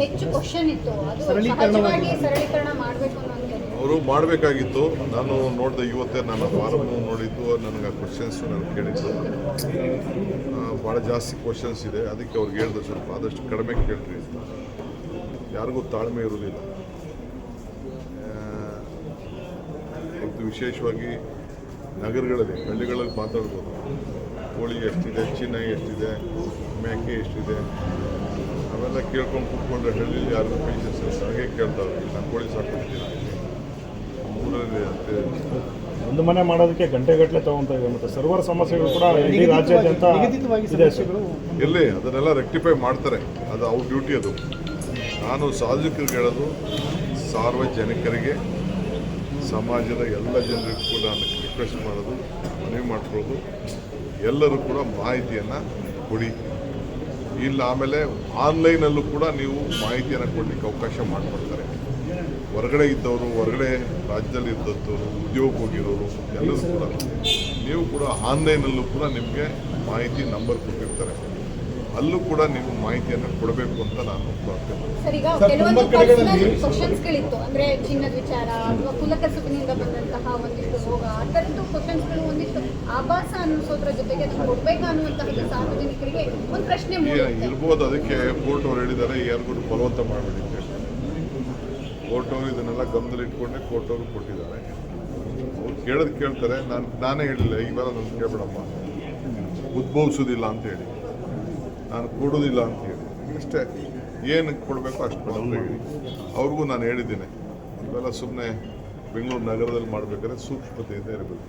ಹೆಚ್ಚು ಕ್ವಶನ್ ಇತ್ತು, ಅದು ಸಹಜವಾಗಿ ಸರಳೀಕರಣ ಮಾಡಬೇಕು ಅನ್ನೋದು ಅವರು ಮಾಡಬೇಕಾಗಿತ್ತು. ನಾನು ನೋಡಿದೆ ಇವತ್ತೇ, ನಾನು ಫಾರಮ್ ನೋಡಿದ್ದು, ನನಗೆ ಆ ಕ್ವಶನ್ಸು ನಾನು ಕೇಳಿದ್ದು ಭಾಳ ಜಾಸ್ತಿ ಕ್ವಶನ್ಸ್ ಇದೆ. ಅದಕ್ಕೆ ಅವ್ರಿಗೆ ಹೇಳಿದೆ ಸ್ವಲ್ಪ ಆದಷ್ಟು ಕಡಿಮೆ ಕೇಳ್ರಿ ಅಂತ. ಯಾರಿಗೂ ತಾಳ್ಮೆ ಇರೋದಿಲ್ಲ. ಮತ್ತು ವಿಶೇಷವಾಗಿ ನಗರಗಳಲ್ಲಿ ಹಳ್ಳಿಗಳಲ್ಲಿ ಮಾತಾಡ್ಬೋದು. ಕೋಳಿ ಎಷ್ಟಿದೆ, ಚಿನ್ನ ಎಷ್ಟಿದೆ, ಮೇಕೆ ಎಷ್ಟಿದೆ, ಅವೆಲ್ಲ ಕೇಳ್ಕೊಂಡು ಕೂತ್ಕೊಂಡ್ರೆ ಹಳ್ಳಿಯಲ್ಲಿ ಯಾರು ಪೇಷನ್ಸ್ ಹಾಗೆ ಕೇಳ್ತಾವ್ರೆ. ನಾನು ಕೋಳಿ ಸಾಕೊಂಡಿದ್ದೀನಿ ಊರಲ್ಲಿ ಅಂತ. ಒಂದು ಮನೆ ಮಾಡೋದಕ್ಕೆ ಗಂಟೆಗಟ್ಟಲೆ ತಗೊಂತ ಇದೆ. ಮತ್ತು ಸರ್ವರ್ ಸಮಸ್ಯೆಗಳು ಕೂಡ ಇಡೀ ರಾಜ್ಯಾದ್ಯಂತ ಇದೆ. ಎಲ್ಲಿ ಅದನ್ನೆಲ್ಲ ರೆಕ್ಟಿಫೈ ಮಾಡ್ತಾರೆ, ಅದು ಅವ್ರ ಡ್ಯೂಟಿ. ಅದು ನಾನು ಸಾರ್ವಜನಿಕರಿಗೆ ಹೇಳೋದು, ಸಾರ್ವಜನಿಕರಿಗೆ, ಸಮಾಜದ ಎಲ್ಲ ಜನರಿಗೂ ಕೂಡ ರಿಕ್ವೆಸ್ಟ್ ಮಾಡೋದು, ಮನವಿ ಮಾಡ್ಕೊಳ್ಳೋದು, ಎಲ್ಲರೂ ಕೂಡ ಮಾಹಿತಿಯನ್ನು ಕೊಡಿ. ಇಲ್ಲ ಆಮೇಲೆ ಆನ್ಲೈನಲ್ಲೂ ಕೂಡ ನೀವು ಮಾಹಿತಿಯನ್ನು ಕೊಡಲಿಕ್ಕೆ ಅವಕಾಶ ಮಾಡಿಕೊಡ್ತಾರೆ. ಹೊರಗಡೆ ಇದ್ದವರು, ಹೊರಗಡೆ ರಾಜ್ಯದಲ್ಲಿ ಇದ್ದವರು, ಉದ್ಯೋಗ ಹೋಗಿರೋರು ಎಲ್ಲರೂ ಕೂಡ ನೀವು ಕೂಡ ಆನ್ಲೈನಲ್ಲೂ ಕೂಡ ನಿಮಗೆ ಮಾಹಿತಿ ನಂಬರ್ ಕೊಟ್ಟಿರ್ತಾರೆ. ಅಲ್ಲೂ ಕೂಡ ನೀವು ಮಾಹಿತಿಯನ್ನು ಕೊಡಬೇಕು ಅಂತ ನಾನು ಪ್ರಾರ್ಥನೆ. ಸರ್, ಈಗ ಕೆಲವೊಂದು ಪರ್ಸನಲ್ ಕ್ವಶನ್ಸ್ಗಳಿತ್ತು, ಅಂದರೆ ಚಿನ್ನದ ವಿಚಾರ ಅಥವಾ ಕುಲಕಸುಬಿನಿಂದ ಬಂದಂತಹ ಒಂದಿಷ್ಟು ರೋಗ, ಆ ಥರದ್ದು ಕ್ವಶನ್ಸ್ಗಳು ಒಂದಿಷ್ಟು ಆಭಾಸ ಅನ್ನಿಸೋದ್ರ ಜೊತೆಗೆ ಅದನ್ನು ಕೊಡಬೇಕಾ ಅನ್ನುವಂತಹದ್ದು ಸಾರ್ವಜನಿಕರಿಗೆ ಒಂದು ಪ್ರಶ್ನೆ ಇರ್ಬೋದು. ಅದಕ್ಕೆ ಕೋರ್ಟ್ ಅವ್ರು ಹೇಳಿದ್ದಾರೆ, ಯಾರಿಗೂ ಬಲವಂತ ಮಾಡಬೇಡಿ. ಕೋರ್ಟ್ ಅವರು ಇದನ್ನೆಲ್ಲ ಗಮನದಲ್ಲಿ ಇಟ್ಕೊಂಡೆ ಕೋರ್ಟ್ ಅವರು ಕೊಟ್ಟಿದ್ದಾರೆ. ಅವ್ರು ಕೇಳೋದು ಕೇಳ್ತಾರೆ. ನಾನೇ ಹೇಳಿಲ್ಲ, ಇವೆಲ್ಲ ನಾನು ಕೇಳಬೇಡಮ್ಮ, ಉದ್ಭವಿಸೋದಿಲ್ಲ ಅಂತ ಹೇಳಿ, ನಾನು ಕೊಡೋದಿಲ್ಲ ಅಂತ ಹೇಳಿ, ಅಷ್ಟೇ. ಏನು ಕೊಡಬೇಕು ಅಷ್ಟು ಕೊಡೋದು ಹೇಳಿ ಅವ್ರಿಗೂ ನಾನು ಹೇಳಿದ್ದೀನಿ. ಇವೆಲ್ಲ ಸುಮ್ಮನೆ ಬೆಂಗಳೂರು ನಗರದಲ್ಲಿ ಮಾಡಬೇಕಾದ್ರೆ ಸೂಕ್ಷ್ಮತೆಯಿಂದ ಇರಬೇಕು.